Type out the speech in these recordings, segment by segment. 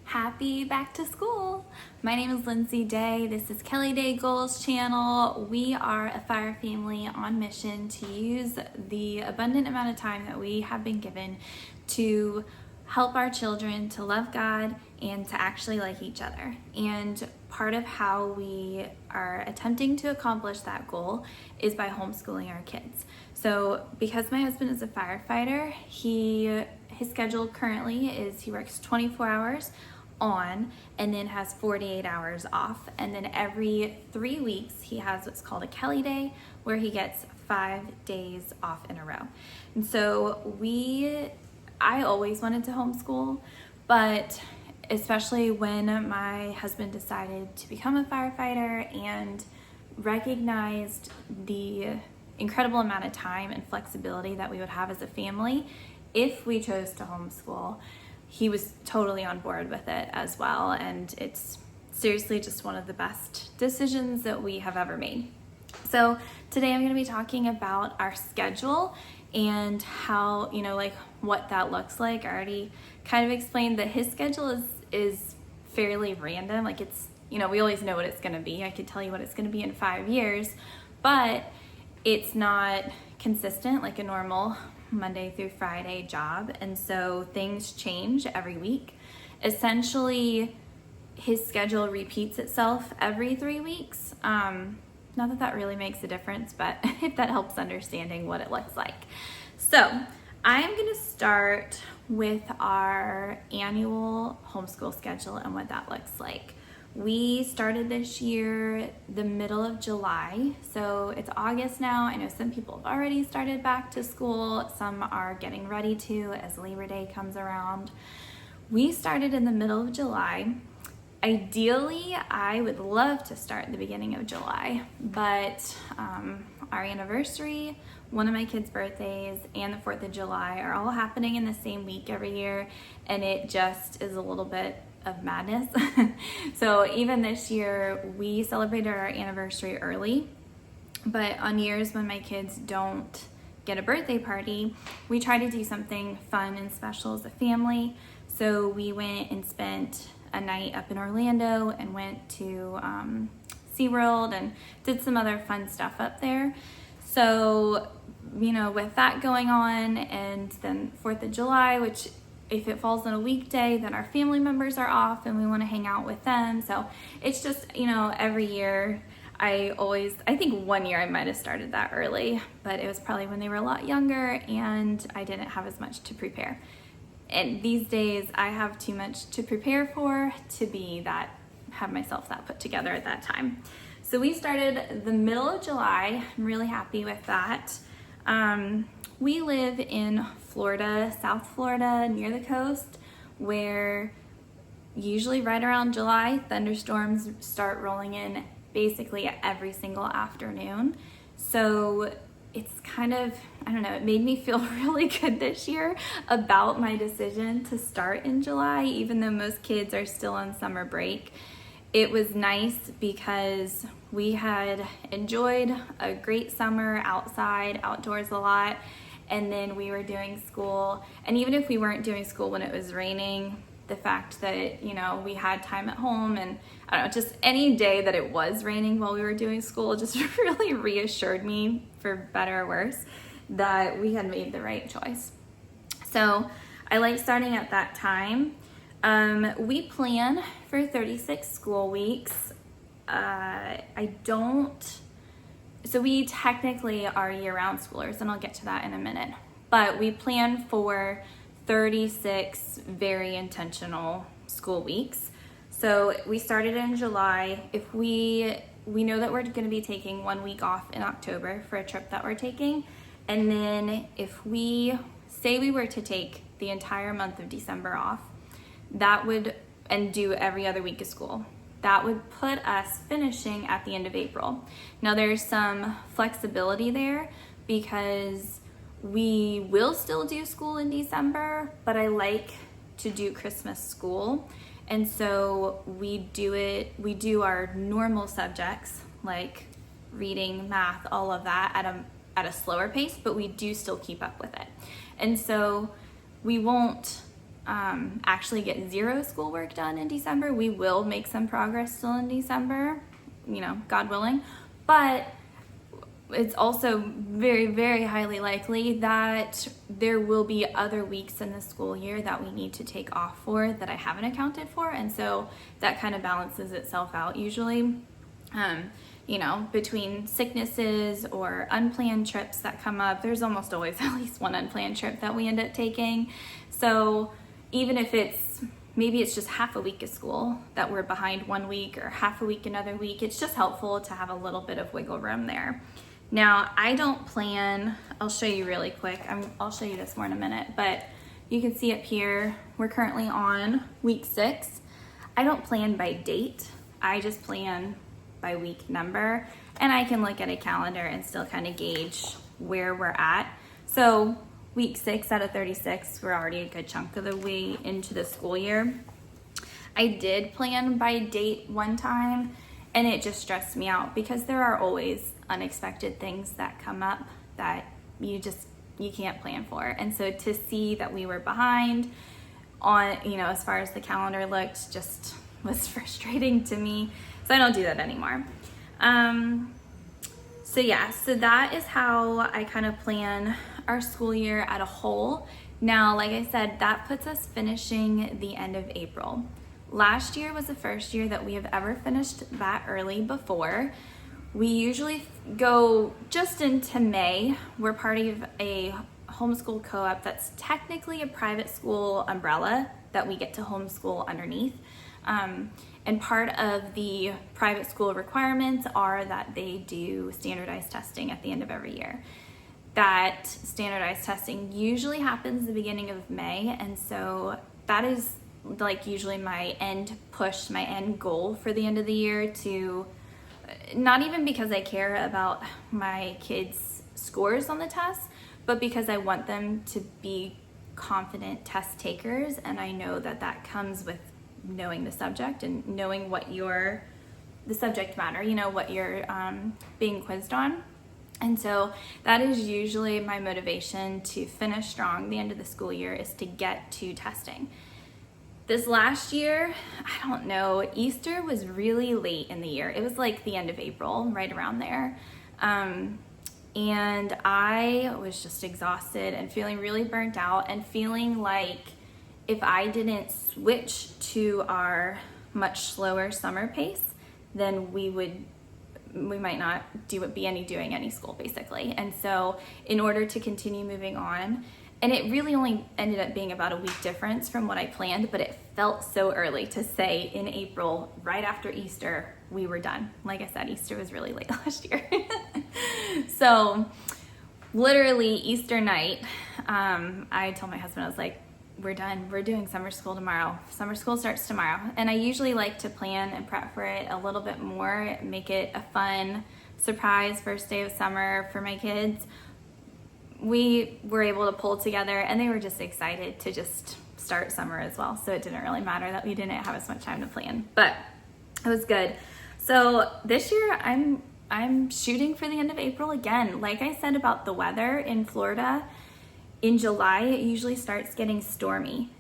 Happy back to school! My name is Lindsay Day. This is Kelly Day Goals channel. We are a fire family on mission to use the abundant amount of time that we have been given to help our children to love God and to actually like each other. And part of how we are attempting to accomplish that goal is by homeschooling our kids. So because my husband is a firefighter, his schedule currently is he works 24 hours on and then has 48 hours off, and then every 3 weeks he has what's called a Kelly Day, where he gets 5 days off in a row. And so I always wanted to homeschool, but especially when my husband decided to become a firefighter and recognized the incredible amount of time and flexibility that we would have as a family if we chose to homeschool, he was totally on board with it as well. And it's seriously just one of the best decisions that we have ever made. So today I'm going to be talking about our schedule and how, what that looks like. I already kind of explained that his schedule is fairly random. Like we always know what it's going to be. I could tell you what it's going to be in 5 years, but it's not consistent like a normal Monday through Friday job. And so things change every week. Essentially, his schedule repeats itself every 3 weeks. Not that really makes a difference, but if that helps understanding what it looks like. So I'm going to start with our annual homeschool schedule and what that looks like. We started this year the middle of July, so it's August now. I know some people have already started back to school. Some are getting ready to as Labor Day comes around. We started in the middle of July. Ideally, I would love to start the beginning of July, but our anniversary, one of my kids' birthdays, and the 4th of July are all happening in the same week every year, and it just is a little bit of madness. So even this year, we celebrated our anniversary early, but on years when my kids don't get a birthday party, we try to do something fun and special as a family. So we went and spent a night up in Orlando and went to SeaWorld and did some other fun stuff up there. So, with that going on, and then 4th of July, which if it falls on a weekday, then our family members are off and we want to hang out with them. So it's just, every year I think one year I might have started that early, but it was probably when they were a lot younger and I didn't have as much to prepare. And these days I have too much to prepare for to have myself that put together at that time. So we started the middle of July. I'm really happy with that. We live in Florida, South Florida, near the coast, where usually right around July, thunderstorms start rolling in basically every single afternoon. So it's kind of, it made me feel really good this year about my decision to start in July, even though most kids are still on summer break. It was nice because we had enjoyed a great summer outside, outdoors a lot, and then we were doing school. And even if we weren't doing school when it was raining, the fact that, we had time at home and just any day that it was raining while we were doing school just really reassured me, for better or worse, that we had made the right choice. So I like starting at that time. We plan for 36 school weeks. So we technically are year-round schoolers, and I'll get to that in a minute. But we plan for 36 very intentional school weeks. So we started in July. If we know that we're going to be taking 1 week off in October for a trip that we're taking, and then if we say we were to take the entire month of December off, and do every other week of school, that would put us finishing at the end of April. Now there's some flexibility there because we will still do school in December, but I like to do Christmas school. And so we do our normal subjects like reading, math, all of that at a slower pace, but we do still keep up with it. And so we won't actually get zero schoolwork done in December. We will make some progress still in December, God willing, but it's also very, very highly likely that there will be other weeks in the school year that we need to take off for that I haven't accounted for. And so that kind of balances itself out usually, between sicknesses or unplanned trips that come up. There's almost always at least one unplanned trip that we end up taking. So even if maybe it's just half a week of school that we're behind one week or half a week another week, it's just helpful to have a little bit of wiggle room there. Now, I don't plan, I'll show you really quick. I'll show you this more in a minute, but you can see up here, we're currently on week 6. I don't plan by date. I just plan by week number, and I can look at a calendar and still kind of gauge where we're at. So week 6 out of 36, we're already a good chunk of the way into the school year. I did plan by date one time, and it just stressed me out because there are always unexpected things that come up that you can't plan for. And so to see that we were behind on, as far as the calendar looked, just was frustrating to me. So I don't do that anymore. So that is how I kind of plan our school year at a whole. Now, like I said, that puts us finishing the end of April. Last year was the first year that we have ever finished that early before. We usually go just into May. We're part of a homeschool co-op that's technically a private school umbrella that we get to homeschool underneath. And part of the private school requirements are that they do standardized testing at the end of every year. That standardized testing usually happens the beginning of May, and so that is usually my end push, my end goal for the end of the year, to not even because I care about my kids' scores on the tests, but because I want them to be confident test takers, and I know that comes with knowing the subject and knowing what the subject matter, what you're being quizzed on. And so that is usually my motivation to finish strong the end of the school year, is to get to testing. This last year, I don't know, Easter was really late in the year. It was like the end of April, right around there. And I was just exhausted and feeling really burnt out, and feeling like if I didn't switch to our much slower summer pace, then we might not doing any school, basically. And so in order to continue moving on, and it really only ended up being about a week difference from what I planned, but it felt so early to say in April, right after Easter, we were done. Like I said, Easter was really late last year. So literally Easter night, I told my husband, I was like, we're done. We're doing summer school tomorrow. Summer school starts tomorrow. And I usually like to plan and prep for it a little bit more, make it a fun surprise first day of summer for my kids. We were able to pull together, and they were just excited to just start summer as well. So it didn't really matter that we didn't have as much time to plan, but it was good. So this year I'm shooting for the end of April again. Like I said about the weather in Florida, in July, it usually starts getting stormy.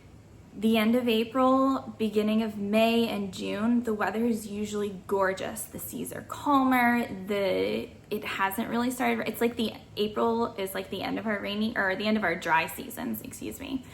The end of April, beginning of May and June, the weather is usually gorgeous. The seas are calmer. It hasn't really started. It's like April is like the end of our the end of our dry seasons, excuse me.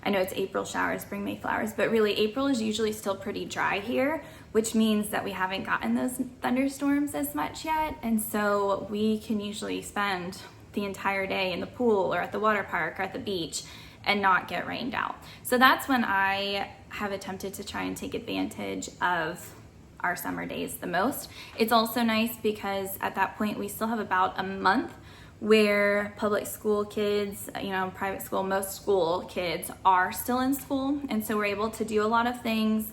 I know it's April showers bring May flowers, but really April is usually still pretty dry here, which means that we haven't gotten those thunderstorms as much yet. And so we can usually spend the entire day in the pool or at the water park or at the beach and not get rained out. So that's when I have attempted to try and take advantage of our summer days the most. It's also nice because at that point we still have about a month where public school kids, private school, most school kids are still in school. And so we're able to do a lot of things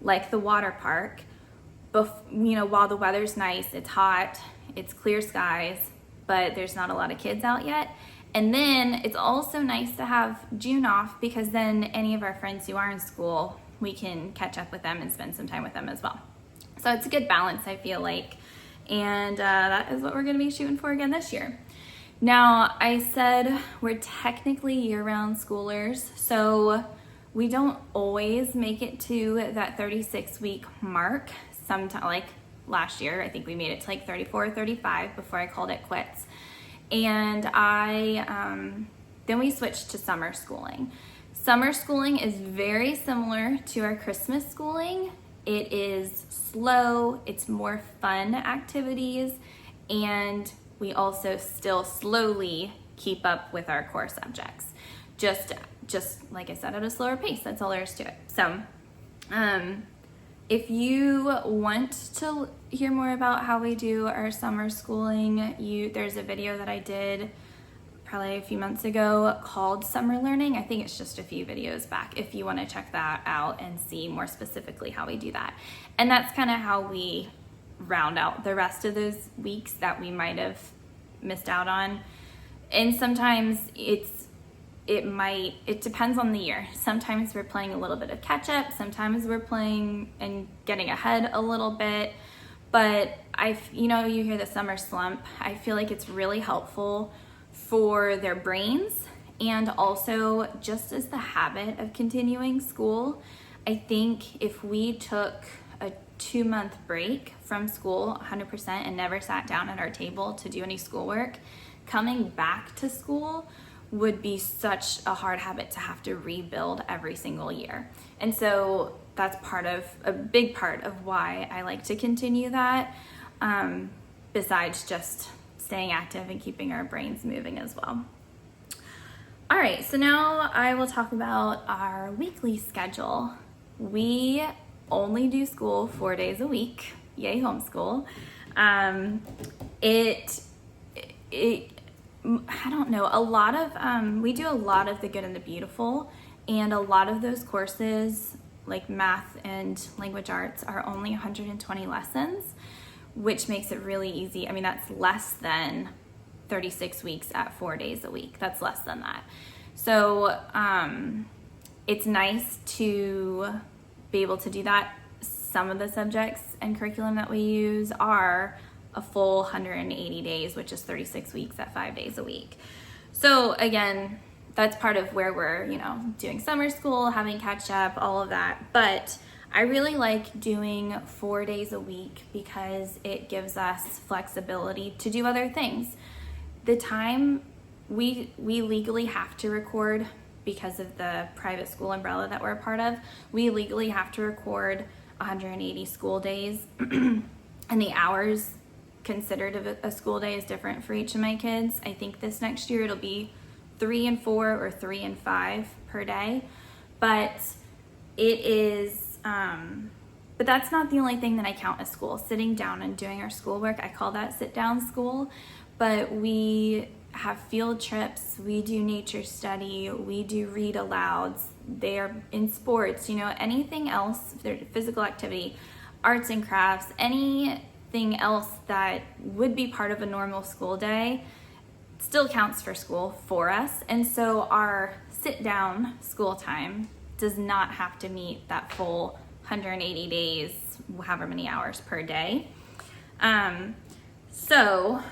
like the water park, while the weather's nice, it's hot, it's clear skies, but there's not a lot of kids out yet. And then it's also nice to have June off, because then any of our friends who are in school, we can catch up with them and spend some time with them as well. So it's a good balance, I feel like. And that is what we're gonna be shooting for again this year. Now, I said we're technically year-round schoolers, so We don't always make it to that 36-week mark. Sometimes, like last year, I think we made it to like 34 or 35 before I called it quits. And then we switched to summer schooling. Summer schooling is very similar to our Christmas schooling. It is slow, it's more fun activities, and we also still slowly keep up with our core subjects. Just like I said, at a slower pace. That's all there is to it. So if you want to hear more about how we do our summer schooling, there's a video that I did probably a few months ago called Summer Learning. I think it's just a few videos back if you want to check that out and see more specifically how we do that. And that's kind of how we round out the rest of those weeks that we might have missed out on. And sometimes it depends on the year. Sometimes we're playing a little bit of catch up, sometimes we're playing and getting ahead a little bit. But you hear the summer slump. I feel like it's really helpful for their brains and also just as the habit of continuing school. I think if we took a 2-month break from school 100% and never sat down at our table to do any schoolwork, coming back to school would be such a hard habit to have to rebuild every single year. And so that's a big part of why I like to continue that, besides just staying active and keeping our brains moving as well. All right, so now I will talk about our weekly schedule. We only do school 4 days a week. Yay, homeschool. I don't know, we do a lot of the good and the beautiful, and a lot of those courses, like math and language arts, are only 120 lessons, which makes it really easy. I mean, that's less than 36 weeks at 4 days a week. That's less than that. So it's nice to be able to do that. Some of the subjects and curriculum that we use are a full 180 days, which is 36 weeks at 5 days a week. So again, that's part of where we're, doing summer school, having catch up, all of that. But I really like doing 4 days a week because it gives us flexibility to do other things. The time we legally have to record, because of the private school umbrella that we're a part of, we legally have to record 180 school days, and the hours considered of a school day is different for each of my kids. I think this next year it'll be 3 and 4 or 3 and 5 per day, but it is but that's not the only thing that I count as school. Sitting down and doing our schoolwork, I call that sit down school. But we have field trips, we do nature study, we do read alouds, they're in sports, anything else, physical activity, arts and crafts, anything else that would be part of a normal school day still counts for school for us. And so our sit down school time does not have to meet that full 180 days, however many hours per day. So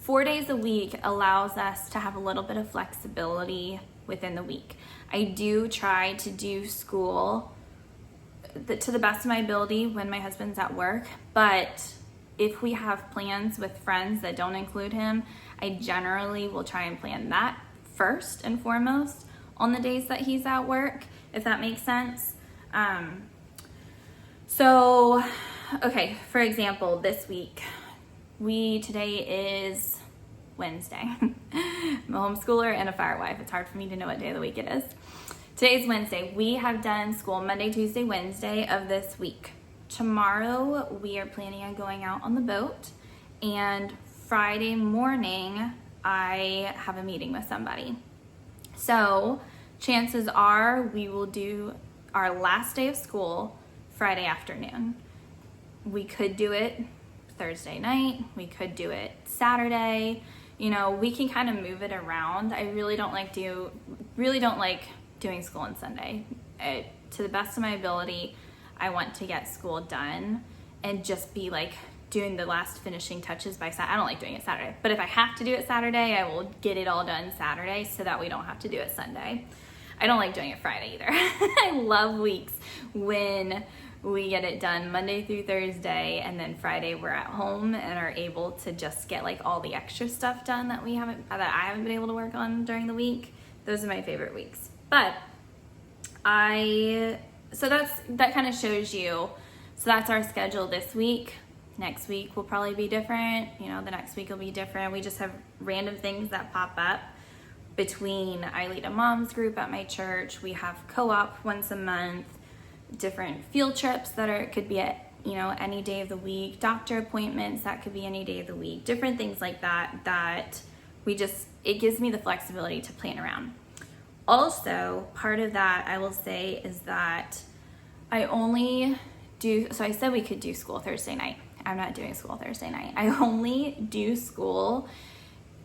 4 days a week allows us to have a little bit of flexibility within the week. I do try to do school to the best of my ability when my husband's at work, but if we have plans with friends that don't include him, I generally will try and plan that first and foremost on the days that he's at work, if that makes sense. So, okay, for example, this week, today is Wednesday. I'm a homeschooler and a fire wife. It's hard for me to know what day of the week it is. Today's Wednesday. We have done school Monday, Tuesday, Wednesday of this week. Tomorrow, we are planning on going out on the boat, and Friday morning, I have a meeting with somebody. So, chances are we will do our last day of school Friday afternoon. We could do it Thursday night, we could do it Saturday. We can kind of move it around. I really don't like doing school on Sunday. To the best of my ability, I want to get school done and just be like doing the last finishing touches by Saturday. I don't like doing it Saturday, but if I have to do it Saturday, I will get it all done Saturday so that we don't have to do it Sunday. I don't like doing it Friday either. I love weeks when we get it done Monday through Thursday, and then Friday we're at home and are able to just get like all the extra stuff done that I haven't been able to work on during the week. Those are my favorite weeks. But so that kind of shows you. So that's our schedule this week. Next week will probably be different. The next week will be different. We just have random things that pop up between I lead a mom's group at my church. We have co-op once a month, different field trips that could be at, any day of the week, doctor appointments that could be any day of the week, different things like that it gives me the flexibility to plan around. Also, part of that I will say is that I said we could do school Thursday night. I'm not doing school Thursday night. I only do school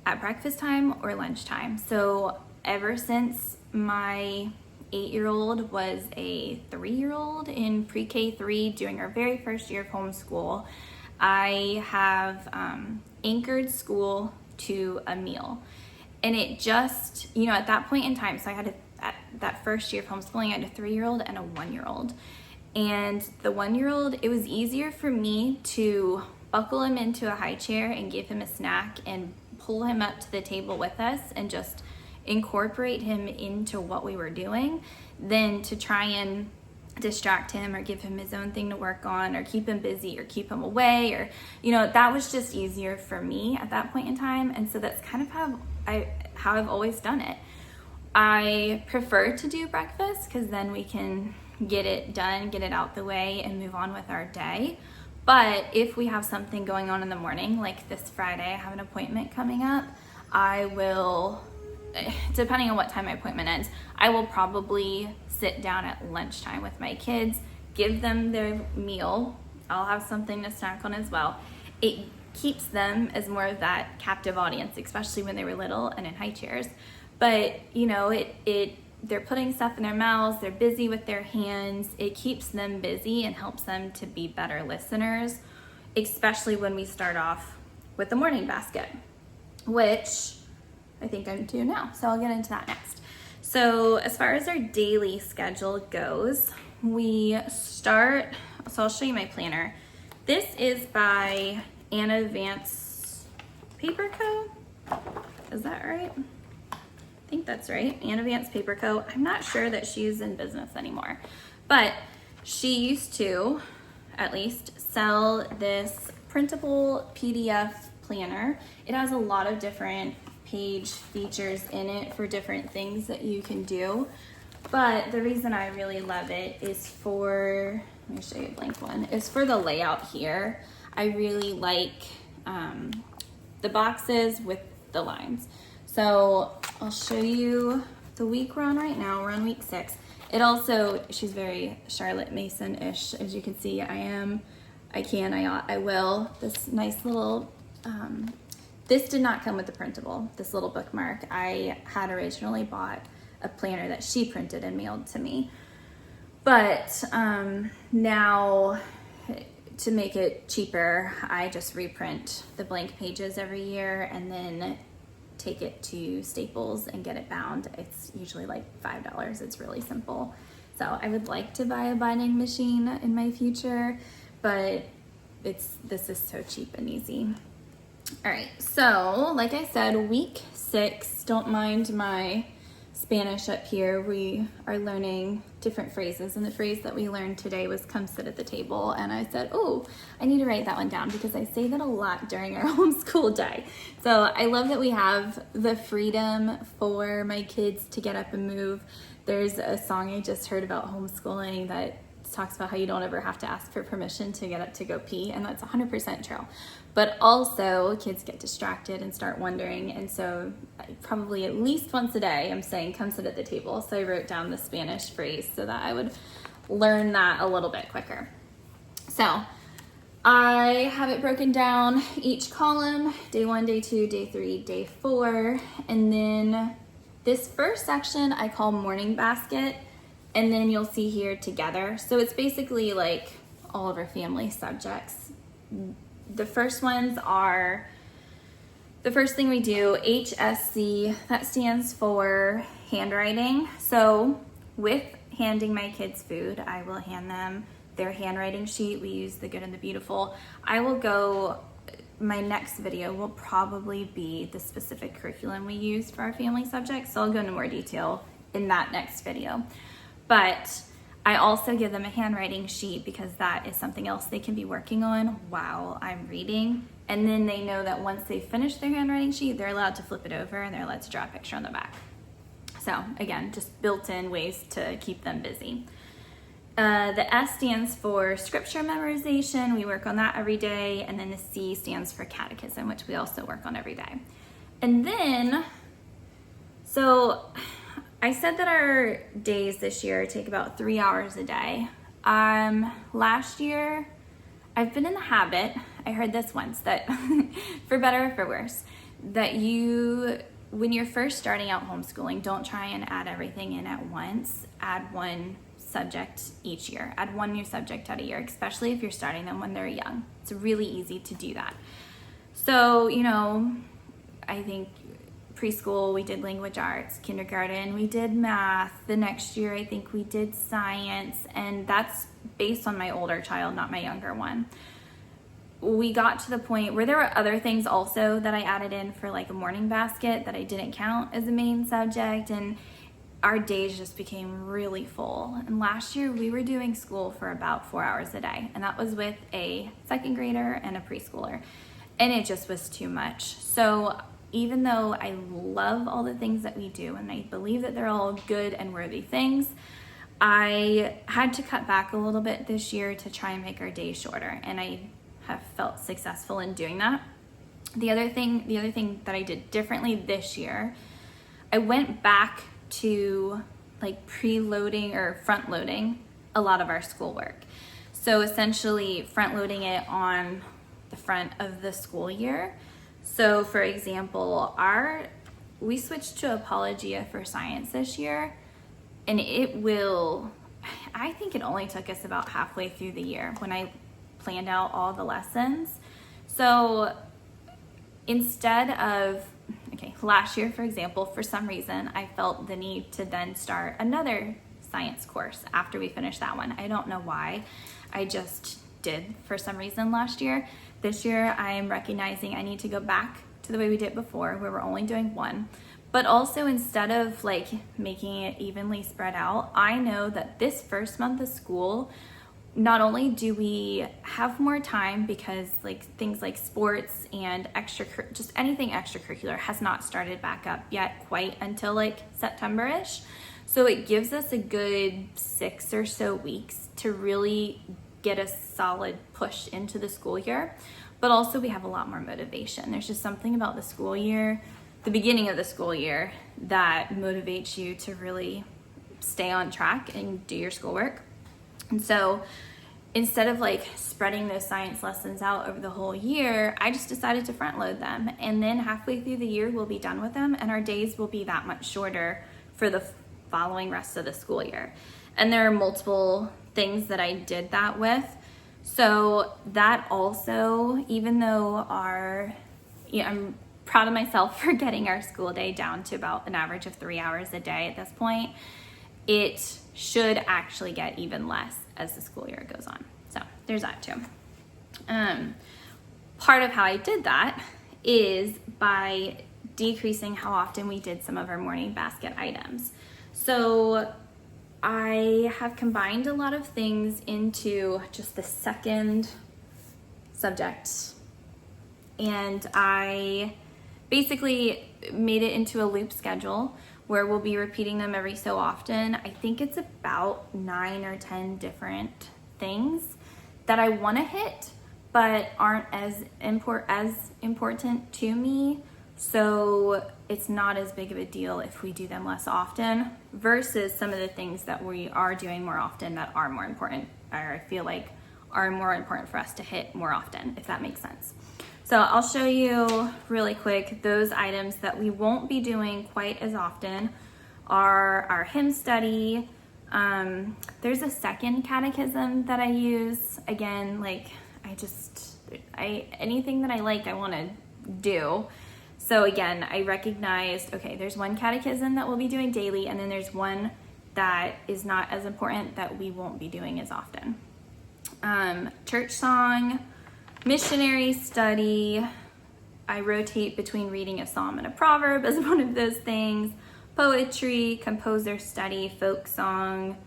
at breakfast time or lunchtime. So ever since my 8-year-old was a 3-year-old in pre-K 3 during our very first year of homeschool, I have anchored school to a meal. And it just, at that point in time, so I had at that first year of homeschooling, I had a 3-year-old and a 1-year-old. And the 1-year-old, it was easier for me to buckle him into a high chair and give him a snack and pull him up to the table with us and just incorporate him into what we were doing than to try and distract him or give him his own thing to work on or keep him busy or keep him away, or that was just easier for me at that point in time. And so that's kind of how I've always done it. I prefer to do breakfast because then we can get it done, get it out the way, and move on with our day. But if we have something going on in the morning, like this Friday, I have an appointment coming up, I will, depending on what time my appointment ends, I will probably sit down at lunchtime with my kids, give them their meal. I'll have something to snack on as well. It keeps them as more of that captive audience, especially when they were little and in high chairs. But, they're putting stuff in their mouths, they're busy with their hands. It keeps them busy and helps them to be better listeners, especially when we start off with the morning basket, which I think I'm due now. So I'll get into that next. So as far as our daily schedule goes, so I'll show you my planner. This is by Anna Vance Paper Co. Is that right? I think that's right. Anna Vance Paper Co. I'm not sure that she's in business anymore, but she used to, at least, sell this printable PDF planner. It has a lot of different page features in it for different things that you can do. But the reason I really love it is let me show you a blank one, is for the layout here. I really like the boxes with the lines. So I'll show you the week we're on right now. We're on week 6. She's very Charlotte Mason-ish. As you can see, I ought, I will. This nice little, this did not come with the printable, this little bookmark. I had originally bought a planner that she printed and mailed to me. But now, to make it cheaper, I just reprint the blank pages every year and then take it to Staples and get it bound. It's usually like $5. It's really simple. So I would like to buy a binding machine in my future, but this is so cheap and easy. All right, so like I said, week 6, don't mind my Spanish up here. We are learning different phrases, and the phrase that we learned today was "come sit at the table," and I said, oh, I need to write that one down because I say that a lot during our homeschool day. So I love that we have the freedom for my kids to get up and move. There's a song I just heard about homeschooling that talks about how you don't ever have to ask for permission to get up to go pee, and that's 100% true. But also, kids get distracted and start wondering, and so probably at least once a day I'm saying, come sit at the table. So I wrote down the Spanish phrase so that I would learn that a little bit quicker. So I have it broken down, each column, day 1, day 2, day 3, day 4, and then this first section I call morning basket, and then you'll see here together. So it's basically like all of our family subjects. The first ones are the first thing we do, HSC, that stands for handwriting. So with handing my kids food, I will hand them their handwriting sheet. We use the Good and the Beautiful. My next video will probably be the specific curriculum we use for our family subjects, so I'll go into more detail in that next video. But I also give them a handwriting sheet because that is something else they can be working on while I'm reading. And then they know that once they finish their handwriting sheet, they're allowed to flip it over and they're allowed to draw a picture on the back. So again, just built-in ways to keep them busy. The S stands for scripture memorization. We work on that every day. And then the C stands for catechism, which we also work on every day. And then, so I said that our days this year take about 3 hours a day. Last year, I've been in the habit, I heard this once, that for better or for worse, that when you're first starting out homeschooling, don't try and add everything in at once. Add one subject each year. Add one new subject at a year, especially if you're starting them when they're young. It's really easy to do that. So, I think preschool, we did language arts. Kindergarten, we did math. The next year, I think we did science. And that's based on my older child, not my younger one. We got to the point where there were other things also that I added in for like a morning basket that I didn't count as a main subject. And our days just became really full. And last year we were doing school for about 4 hours a day. And that was with a second grader and a preschooler. And it just was too much. So even though I love all the things that we do and I believe that they're all good and worthy things, I had to cut back a little bit this year to try and make our days shorter. And I have felt successful in doing that. The other thing that I did differently this year, I went back to like preloading or front loading a lot of our schoolwork. So essentially front loading it on the front of the school year. So for example, we switched to Apologia for Science this year, and I think it only took us about halfway through the year when I planned out all the lessons. So instead of, last year, for example, for some reason, I felt the need to then start another science course after we finished that one. I don't know why. I just did for some reason last year. This year, I am recognizing I need to go back to the way we did it before, where we're only doing one. But also, instead of like making it evenly spread out, I know that this first month of school, not only do we have more time because like things like sports and just anything extracurricular has not started back up yet quite until like September-ish. So it gives us a good 6 or so weeks to really get a solid push into the school year. But also we have a lot more motivation. There's just something about the school year, the beginning of the school year, that motivates you to really stay on track and do your schoolwork. And so instead of like spreading those science lessons out over the whole year, I just decided to front load them. And then halfway through the year, we'll be done with them and our days will be that much shorter for the following rest of the school year. And there are multiple things that I did that with. So that also, even though I'm proud of myself for getting our school day down to about an average of 3 hours a day at this point, it should actually get even less as the school year goes on. So there's that too. Part of how I did that is by decreasing how often we did some of our morning basket items. So I have combined a lot of things into just the second subject, and I basically made it into a loop schedule where we'll be repeating them every so often. I think it's about 9 or 10 different things that I want to hit, but aren't as important to me. So it's not as big of a deal if we do them less often versus some of the things that we are doing more often that are more important, or I feel like are more important for us to hit more often, if that makes sense. So I'll show you really quick those items that we won't be doing quite as often are our hymn study. There's a second catechism that I use. Again, like anything that I like, I want to do. So again, I recognized, okay, there's one catechism that we'll be doing daily, and then there's one that is not as important that we won't be doing as often. Church song, missionary study. I rotate between reading a psalm and a proverb as one of those things. Poetry, composer study, folk song,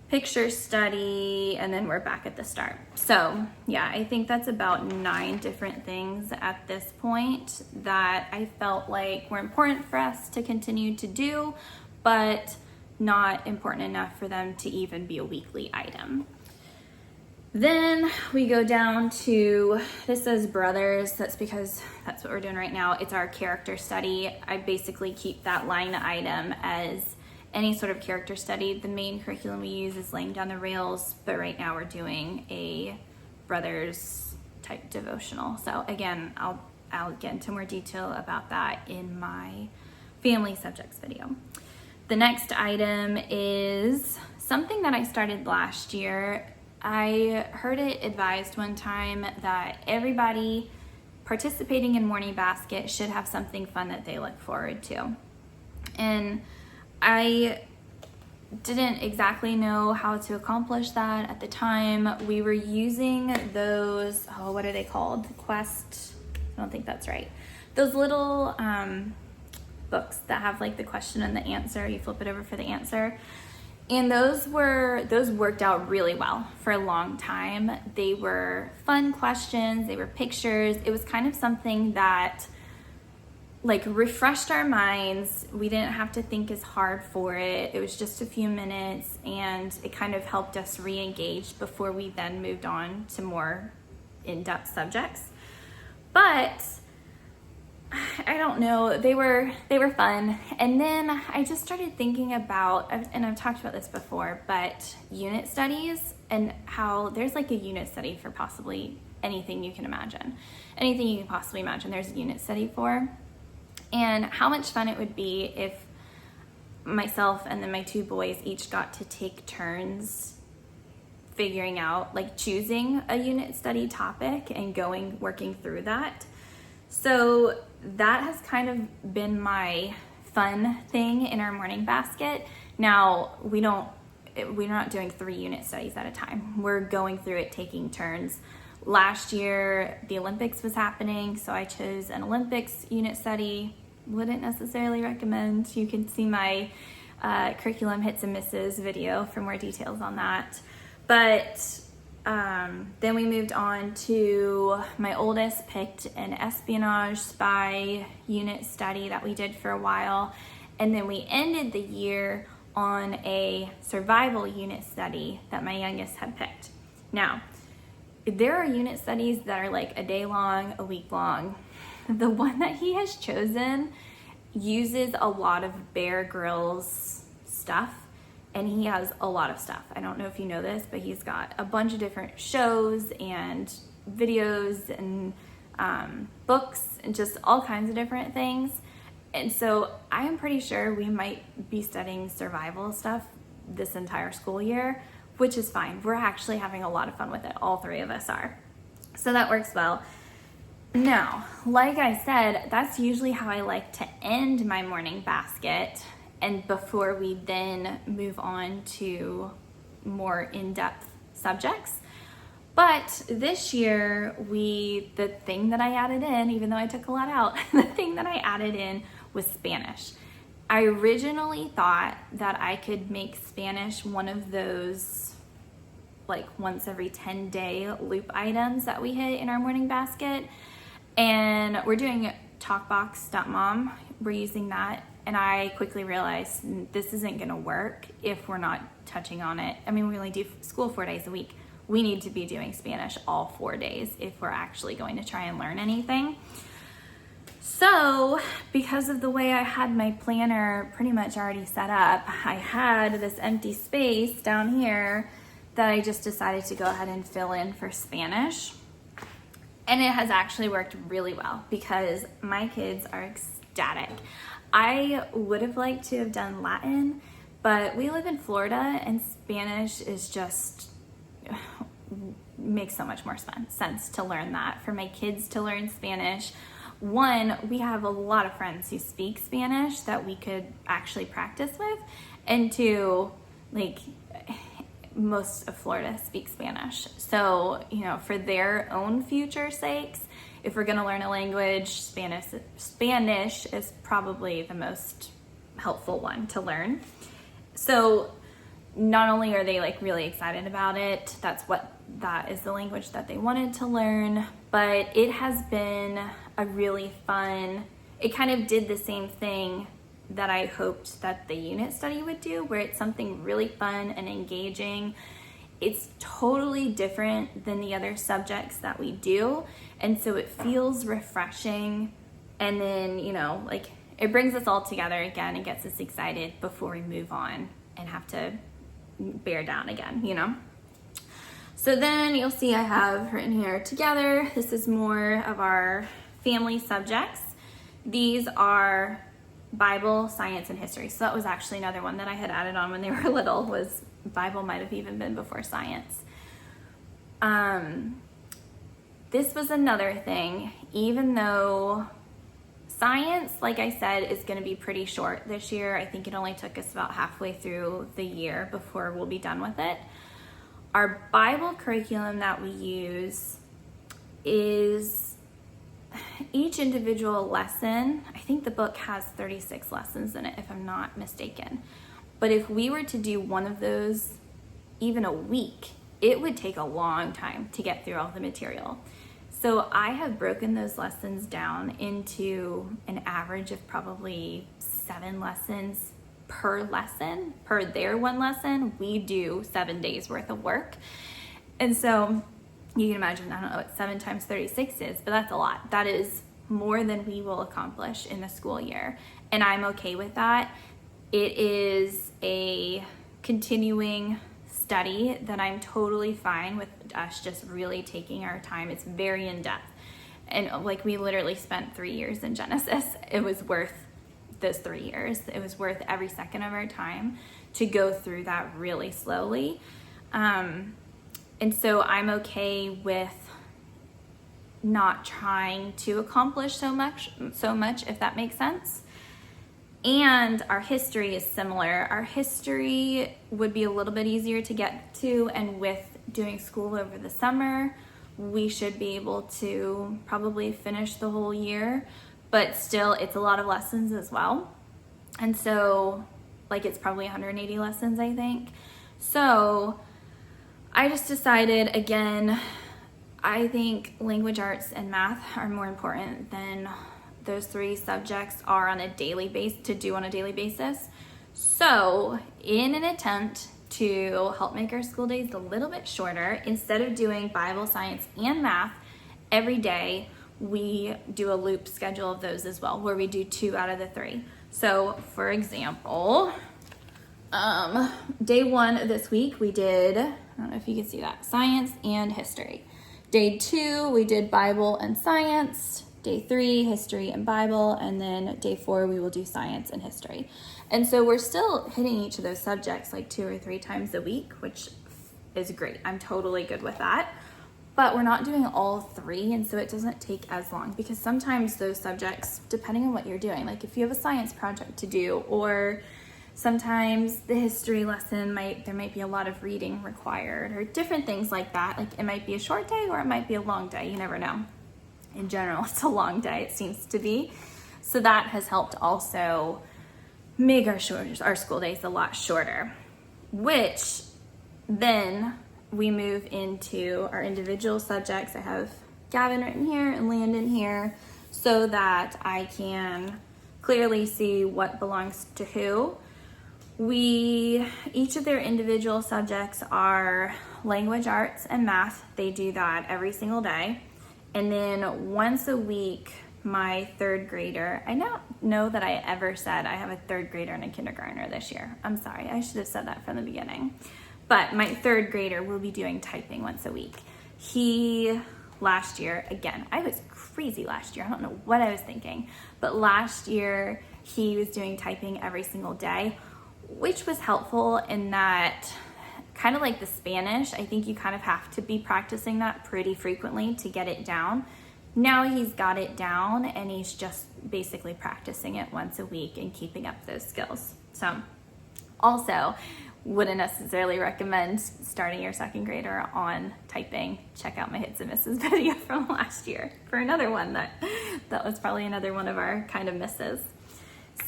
picture study, and then we're back at the start. So yeah, I think that's about 9 different things at this point that I felt like were important for us to continue to do, but not important enough for them to even be a weekly item. Then we go down to, this says brothers, that's because that's what we're doing right now. It's our character study. I basically keep that line item as any sort of character study. The main curriculum we use is Laying Down the Rails, but right now we're doing a brothers type devotional. So again, I'll get into more detail about that in my family subjects video. The next item is something that I started last year. I heard it advised one time that everybody participating in Morning Basket should have something fun that they look forward to. And I didn't exactly know how to accomplish that at the time. We were using those, what are they called? Quest, I don't think that's right. Those little books that have like the question and the answer. You flip it over for the answer. And those worked out really well for a long time. They were fun questions, they were pictures. It was kind of something that like refreshed our minds. We didn't have to think as hard for it. It was just a few minutes, and it kind of helped us re-engage before we then moved on to more in-depth subjects. But I don't know, they were fun. And then I just started thinking about, and I've talked about this before, but unit studies, and how there's like a unit study for possibly anything you can imagine. Anything you can possibly imagine, there's a unit study for. And how much fun it would be if myself and then my 2 boys each got to take turns figuring out, like choosing a unit study topic and working through that. So that has kind of been my fun thing in our morning basket. Now, we're not doing 3 unit studies at a time. We're going through it, taking turns. Last year, the Olympics was happening, so I chose an Olympics unit study. Wouldn't necessarily recommend. You can see my curriculum hits and misses video for more details on that. But then we moved on to, my oldest picked an espionage spy unit study that we did for a while. And then we ended the year on a survival unit study that my youngest had picked. Now, there are unit studies that are like a day long, a week long. The one that he has chosen uses a lot of Bear Grylls stuff, and he has a lot of stuff. I don't know if you know this, but he's got a bunch of different shows and videos and books and just all kinds of different things. And so I am pretty sure we might be studying survival stuff this entire school year, which is fine. We're actually having a lot of fun with it. All 3 of us are. So that works well. Now, like I said, that's usually how I like to end my morning basket, and before we then move on to more in-depth subjects. But this year, the thing that I added in, even though I took a lot out, the thing that I added in was Spanish. I originally thought that I could make Spanish one of those like once every 10-day loop items that we hit in our morning basket. And we're doing talkbox.mom. We're using that. And I quickly realized this isn't gonna work if we're not touching on it. I mean, we only do school 4 days a week. We need to be doing Spanish all 4 days if we're actually going to try and learn anything. So because of the way I had my planner pretty much already set up, I had this empty space down here that I just decided to go ahead and fill in for Spanish. And it has actually worked really well because my kids are ecstatic. I would have liked to have done Latin, but we live in Florida and Spanish is just makes so much more sense to learn that. For my kids to learn Spanish one, we have a lot of friends who speak Spanish that we could actually practice with, and two, like, most of Florida speaks Spanish. So, you know, for their own future sakes, if we're gonna learn a language, Spanish is probably the most helpful one to learn. So not only are they like really excited about it, that is the language that they wanted to learn, but it has been a really fun, it kind of did the same thing that I hoped that the unit study would do, where it's something really fun and engaging. It's totally different than the other subjects that we do, and so it feels refreshing, and then, you know, like, it brings us all together again and gets us excited before we move on and have to bear down again, you know? So then you'll see I have written here together. This is more of our family subjects. These are Bible, science, and history. So that was actually another one that I had added on when they were little, was Bible might have even been before science. This was another thing, even though science, like I said, is going to be pretty short this year. I think it only took us about halfway through the year before we'll be done with it. Our Bible curriculum that we use is each individual lesson. I think the book has 36 lessons in it, if I'm not mistaken. But if we were to do one of those even a week, it would take a long time to get through all the material. So I have broken those lessons down into an average of probably 7 lessons per lesson. Per their one lesson, we do 7 days worth of work. And so you can imagine, I don't know what 7 times 36 is, but that's a lot. That is more than we will accomplish in the school year. And I'm okay with that. It is a continuing study that I'm totally fine with us just really taking our time. It's very in depth. And like, we literally spent 3 years in Genesis. It was worth those 3 years. It was worth every second of our time to go through that really slowly. And so I'm okay with not trying to accomplish so much, if that makes sense. And our history is similar. Our history would be a little bit easier to get to, and with doing school over the summer, we should be able to probably finish the whole year, but still it's a lot of lessons as well. And so, like, it's probably 180 lessons, I think. So I just decided, again, I think language arts and math are more important than those 3 subjects are on a daily basis. So in an attempt to help make our school days a little bit shorter, instead of doing Bible, science, and math every day, we do a loop schedule of those as well, where we do 2 out of the 3. So for example, day 1 of this week, we did, I don't know if you can see that, science and history. Day 2, we did Bible and science. Day 3, history and Bible, and then day 4, we will do science and history. And so we're still hitting each of those subjects like 2 or 3 times a week, which is great. I'm totally good with that. But we're not doing all 3, and so it doesn't take as long, because sometimes those subjects, depending on what you're doing, like if you have a science project to do, or sometimes the history lesson there might be a lot of reading required, or different things like that. Like, it might be a short day or it might be a long day. You never know. In general, it's a long day, it seems to be. So that has helped also make our school days a lot shorter, which then we move into our individual subjects. I have Gavin written here and Landon here so that I can clearly see what belongs to who. Each of their individual subjects are language arts and math. They do that every single day. And then once a week, my 3rd grader, I don't know that I ever said I have a 3rd grader and a kindergartner this year. I'm sorry, I should have said that from the beginning. But my 3rd grader will be doing typing once a week. Last year, again, I was crazy last year. I don't know what I was thinking. But last year, he was doing typing every single day, which was helpful in that, kind of like the Spanish, I think you kind of have to be practicing that pretty frequently to get it down. now he's got it down and he's just basically practicing it once a week and keeping up those skills. So also, wouldn't necessarily recommend starting your second grader on typing. Check out my hits and misses video from last year for another one that was probably another one of our kind of misses.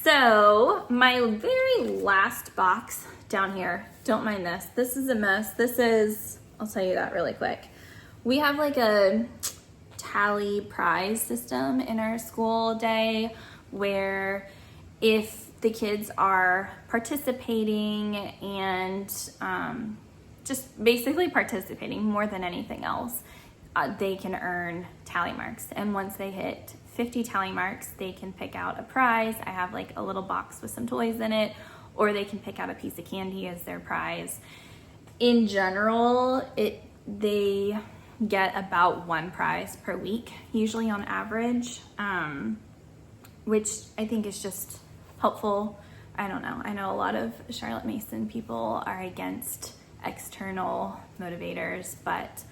So my very last box down here, don't mind this. This is a mess. This is, I'll tell you that really quick. We have like a tally prize system in our school day where if the kids are participating and just basically participating more than anything else, they can earn tally marks. And once they hit 50 tally marks, they can pick out a prize. I have like a little box with some toys in it, or they can pick out a piece of candy as their prize. In general, they get about one prize per week, usually on average, which I think is just helpful. I don't know. I know a lot of Charlotte Mason people are against external motivators, but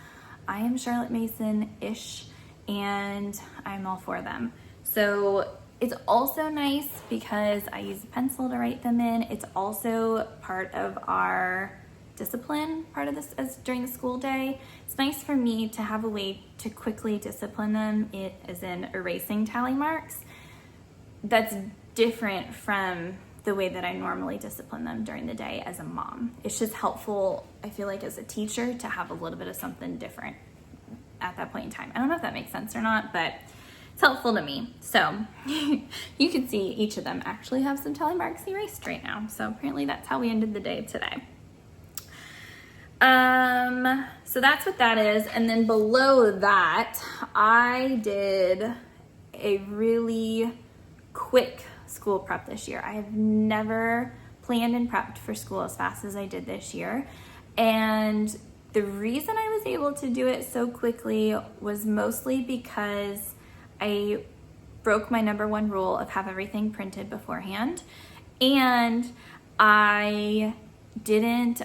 I am Charlotte Mason-ish and I'm all for them. So it's also nice because I use a pencil to write them in. It's also part of our discipline, part of this as during the school day. It's nice for me to have a way to quickly discipline them, as in erasing tally marks. That's different from the way that I normally discipline them during the day as a mom. It's just helpful, I feel like, as a teacher to have a little bit of something different at that point in time. I don't know if that makes sense or not, but it's helpful to me. So you can see each of them actually have some tally marks erased right now. So apparently that's how we ended the day today. So that's what that is. And then below that, I did a really quick school prep this year. I have never planned and prepped for school as fast as I did this year. And the reason I was able to do it so quickly was mostly because I broke my number one rule of have everything printed beforehand. And I didn't,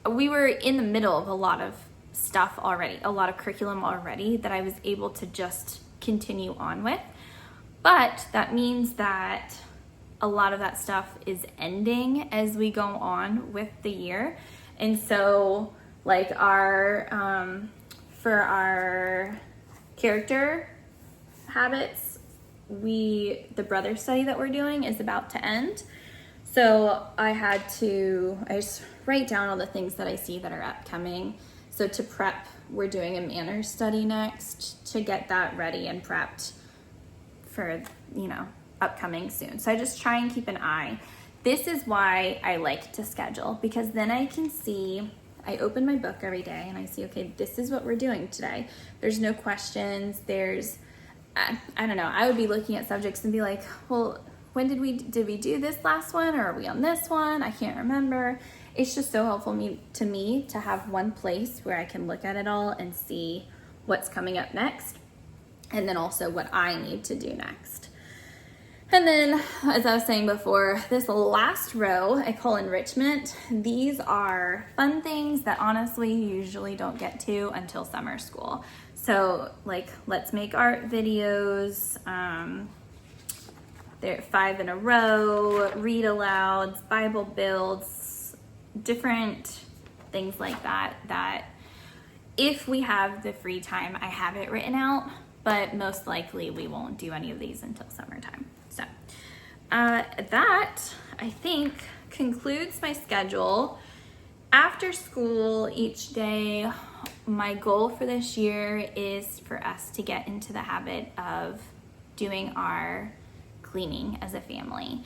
we were in the middle of a lot of stuff already, a lot of curriculum already that I was able to just continue on with. But that means that a lot of that stuff is ending as we go on with the year. And so like for our character habits, the brother study that we're doing is about to end. So I just write down all the things that I see that are upcoming. So to prep, we're doing a manners study next to get that ready and prepped for, upcoming soon. So I just try and keep an eye. This is why I like to schedule, because then I can see, I open my book every day and I see, okay, this is what we're doing today. There's no questions. I don't know. I would be looking at subjects and be like, well, when did we do this last one, or are we on this one? I can't remember. It's just so helpful to me to have one place where I can look at it all and see what's coming up next, and then also what I need to do next. And then, as I was saying before, this last row I call enrichment. These are fun things that honestly you usually don't get to until summer school. So like, let's make art videos, they're 5 in a row, read alouds, Bible builds, different things like that if we have the free time, I have it written out, but most likely we won't do any of these until summertime. So that, I think, concludes my schedule. After school each day, my goal for this year is for us to get into the habit of doing our cleaning as a family.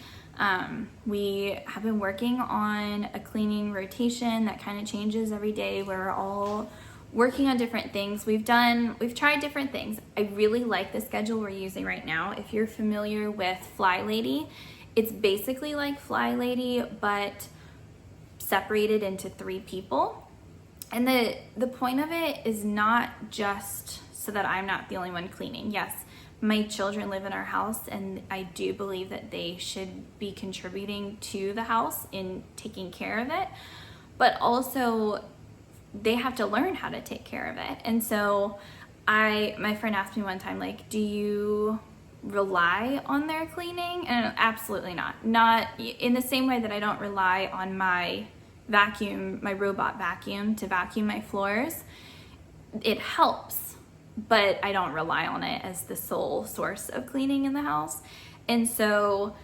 We have been working on a cleaning rotation that kind of changes every day, where we're all working on different things. We've tried different things. I really like the schedule we're using right now. If you're familiar with Fly Lady, it's basically like Fly Lady, but separated into 3 people. And the point of it is not just so that I'm not the only one cleaning. Yes, my children live in our house, and I do believe that they should be contributing to the house in taking care of it, but also they have to learn how to take care of it. And so my friend asked me one time, like, do you rely on their cleaning? And absolutely not. Not in the same way that I don't rely on my vacuum, my robot vacuum to vacuum my floors. It helps, but I don't rely on it as the sole source of cleaning in the house. And so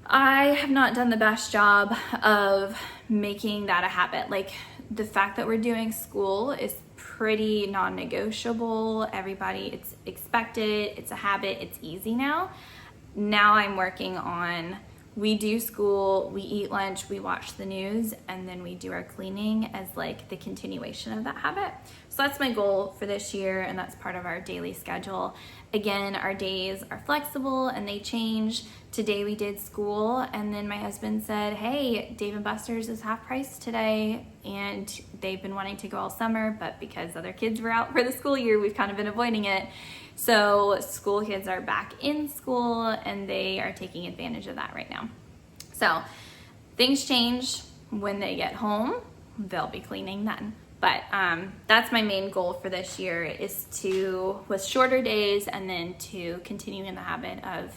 I have not done the best job of making that a habit. Like, the fact that we're doing school is pretty non-negotiable. Everybody, it's expected, it's a habit, it's easy now. Now I'm working on, we do school, we eat lunch, we watch the news, and then we do our cleaning as like the continuation of that habit. So that's my goal for this year, and that's part of our daily schedule. Again, our days are flexible and they change. Today we did school, and then my husband said, hey, Dave & Buster's is half price today, and they've been wanting to go all summer, but because other kids were out for the school year, we've kind of been avoiding it. So school kids are back in school, and they are taking advantage of that right now. So things change when they get home. They'll be cleaning then. But that's my main goal for this year, is to, with shorter days, and then to continue in the habit of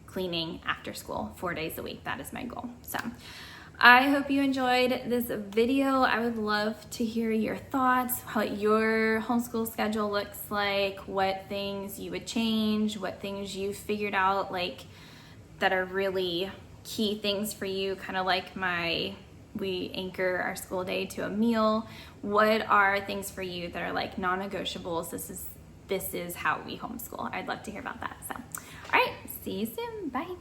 cleaning after school 4 days a week. That is my goal. So I hope you enjoyed this video. I would love to hear your thoughts, what your homeschool schedule looks like, what things you would change, what things you figured out like that are really key things for you, kind of like we anchor our school day to a meal. What are things for you that are like non-negotiables? This is how we homeschool. I'd love to hear about that. So, all right, see you soon. Bye.